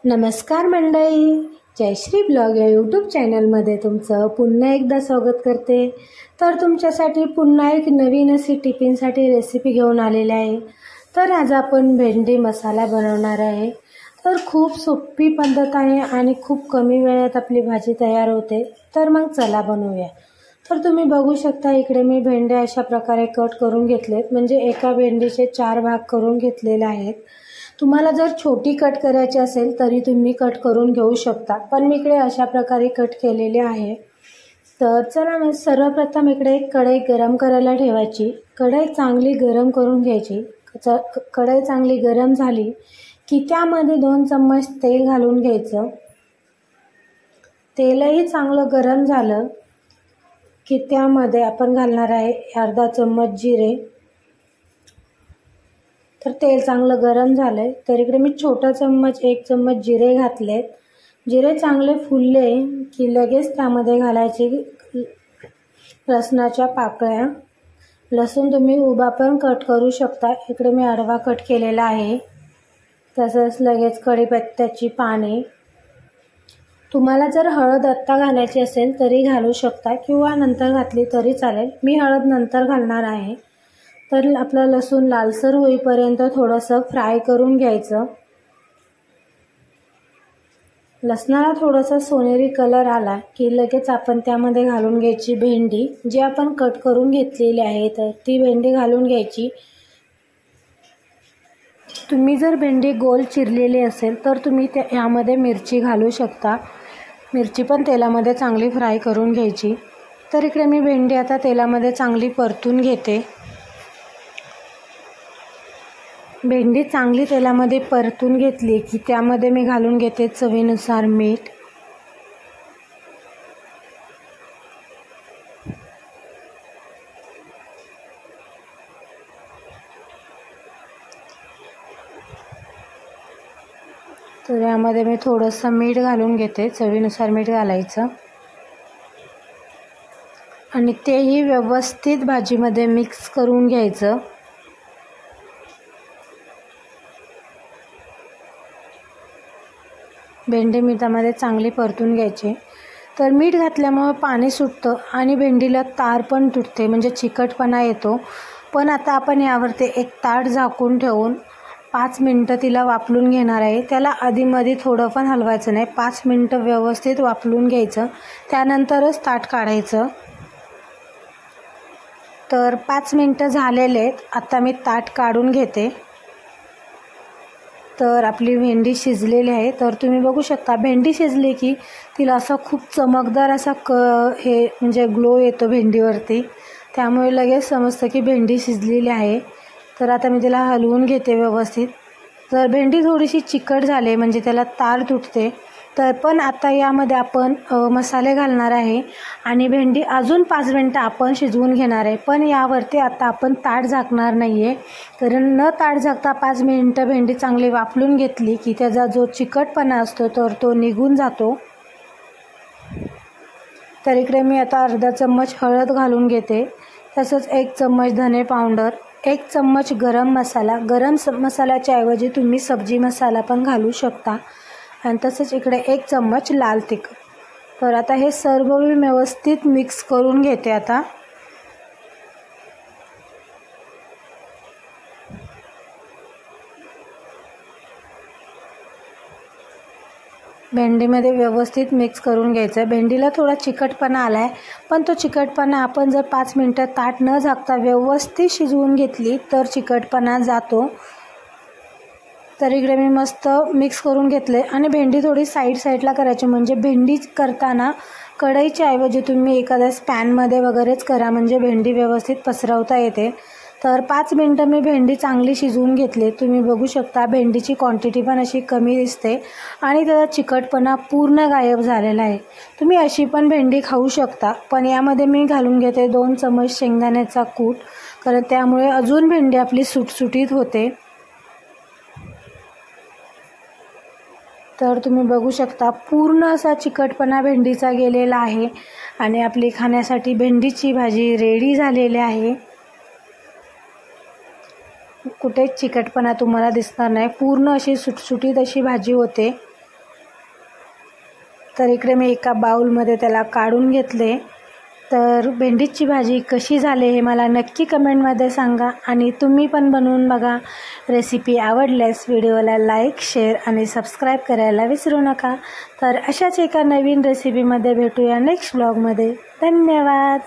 नमस्कार मंडळी, जयश्री ब्लॉग या यूट्यूब चॅनलमध्ये तुमचं पुन्हा एकदा स्वागत करते। तर तुमच्यासाठी पुन्हा एक नवीन अशी टिफिनसाठी रेसिपी घेऊन आलेली आहे। तर आज आपण भेंडी मसाला बनवणार आहे। तर खूप सोपी पद्धत आहे आणि खूप कमी वेळात आपली भाजी तयार होते। तर मग चला बनवूया। तर तुम्ही बघू शकता इकडे मी भेंड्या अशा प्रकारे कट करून घेतलेत, म्हणजे एका भेंडीचे 4 भाग करून घेतलेले आहेत। तुम्हाला जर छोटी कट करायची असेल तरी तुम्ही कट करून घेऊ शकता, पण मी इकडे अशा प्रकारे कट केलेले आहे। तर चला मग सर्वप्रथम इकडे एक कढई गरम करायला ठेवायची। कढई चांगली गरम करून घ्यायची। कढई चांगली गरम झाली की त्यामध्ये 2 चम्मच तेल घालून घ्यायचं। तेलही चांगलं गरम झालं की त्यामध्ये आपण घालणार आहे अर्धा चम्मच जिरे। तर तेल चांगलं गरम झालंय तर इकडे मी छोटा चम्मच 1 चम्मच जिरे घातलेत। जिरे चांगले फुलले की लगेच त्यामध्ये घालायचे लसणाच्या पाकळ्या। लसूण तुम्ही उभा पण कट करू शकता, इकडे मी आडवा कट केलेला आहे। तसंच लगेच कढीपत्त्याची पाने। तुम्हाला जर हळद आत्ता घालायची असेल तरी घालू शकता किंवा नंतर घातली तरी चालेल, मी हळद नंतर घालणार आहे। तर आपला लसूण लालसर होईपर्यंत थोडंसं फ्राय करून घ्यायचं। लसणाला थोडासा सोनेरी कलर आला की लगेच आपण त्यामध्ये घालून घ्यायची भेंडी, जी आपण कट करून घेतलेली आहे। तर ती भेंडी घालून घ्यायची। तुम्ही जर भेंडी गोल चिरलेली असेल तर तुम्ही यामध्ये मिरची घालू शकता। मिरची पण तेलामध्ये चांगली फ्राय करून घ्यायची। तर इकडे मी भेंडी आता तेलामध्ये चांगली परतून घेते। भेंडी चांगली तेलामध्ये परतून घेतली की त्यामध्ये मी घालून घेते चवीनुसार मीठ। तर यामध्ये मी थोडंसं मीठ घालून घेते, चवीनुसार मीठ घालायचं आणि तेही व्यवस्थित भाजीमध्ये मिक्स करून घ्यायचं। भेंडी मिठामध्ये चांगली परतून घ्यायची। तर मीठ घातल्यामुळे पाणी सुटतं आणि भेंडीला तार पण तुटते, म्हणजे चिकटपणा येतो। पण आता आपण यावरती एक ताट झाकून ठेवून 5 मिनिटं तिला वाफलून घेणार आहे। त्याला आधीमध्ये थोडं पण हलवायचं नाही, 5 मिनिटं व्यवस्थित वाफलून घ्यायचं, त्यानंतरच ताट काढायचं। तर 5 मिनिटं झालेले आहेत, आता मी ताट काढून घेते। तर आपली भेंडी शिजलेली आहे। तर तुम्ही बघू शकता भेंडी शिजली की तिला असं खूप चमकदार असा हे म्हणजे ग्लो येतो भेंडीवरती, त्यामुळे लगेच समजतं की भेंडी शिजलेली आहे। तर आता मी तिला हलवून घेते व्यवस्थित। तर भेंडी थोडीशी चिकट झाली म्हणजे त्याला तार तुटते। तर पण आता यामध्ये आपण मसाले घालणार आहे आणि भेंडी अजून 5 मिनिटं आपण शिजवून घेणार आहे। पण यावरती आता आपण ताट झाकणार नाही आहे, कारण न ताट झाकता 5 मिनिटं भेंडी चांगली वाफलून घेतली की त्याचा जो चिकटपणा असतो तर तो निघून जातो। तर इकडे मी आता अर्धा चम्मच हळद घालून घेते, तसंच 1 चम्मच धने पावडर, 1 चम्मच गरम मसाला। गरम मसाल्याच्या ऐवजी तुम्ही सब्जी मसाला पण घालू शकता आणि तसंच इकडे 1 चम्मच लाल तिखट। तर आता हे सर्व मी व्यवस्थित मिक्स करून घेते। आता भेंडीमध्ये व्यवस्थित मिक्स करून घ्यायचं। भेंडीला थोडा चिकटपणा आला आहे, पण तो चिकटपणा आपण जर 5 मिनिटं ताट न झाकता व्यवस्थित शिजवून घेतली तर चिकटपणा जातो। तर इकडे मी मस्त मिक्स करून घेतले आणि भेंडी थोडी साईडला करायची, म्हणजे भेंडी करताना कढईच्या ऐवजी तुम्ही एखाद्या पॅनमध्ये वगैरेच करा, म्हणजे भेंडी व्यवस्थित पसरवता येते। तर 5 मिनिटं मी भेंडी चांगली शिजवून घेतली। तुम्ही बघू शकता भेंडीची क्वांटिटी पण अशी कमी दिसते आणि त्याचा चिकटपणा पूर्ण गायब झालेला आहे। तुम्ही अशी पण भेंडी खाऊ शकता, पण यामध्ये मी घालून घेते 2 चम्मच शेंगदाण्याचा कूट, कारण त्यामुळे अजून भेंडी आपली सुटसुटीत होते। तर तुम्ही बघू शकता पूर्ण असा चिकटपणा भेंडीचा गेलेला आहे आणि आपली खाण्यासाठी भेंडीची भाजी रेडी झालेली आहे। कुठेच चिकटपणा तुम्हाला दिसणार नाही, पूर्ण अशी सुटसुटीत अशी भाजी होते। तर इकडे मी एका बाउलमध्ये त्याला काढून घेतले. तर भेंडीची भाजी कशी झाली हे मला नक्की कमेंटमध्ये सांगा आणि तुम्ही पण बनवून बघा. रेसिपी आवडल्यास व्हिडिओला लाईक, शेअर आणि सबस्क्राईब करायला विसरू नका. तर अशाच एका नवीन रेसिपीमध्ये भेटूया नेक्स्ट ब्लॉगमध्ये. धन्यवाद.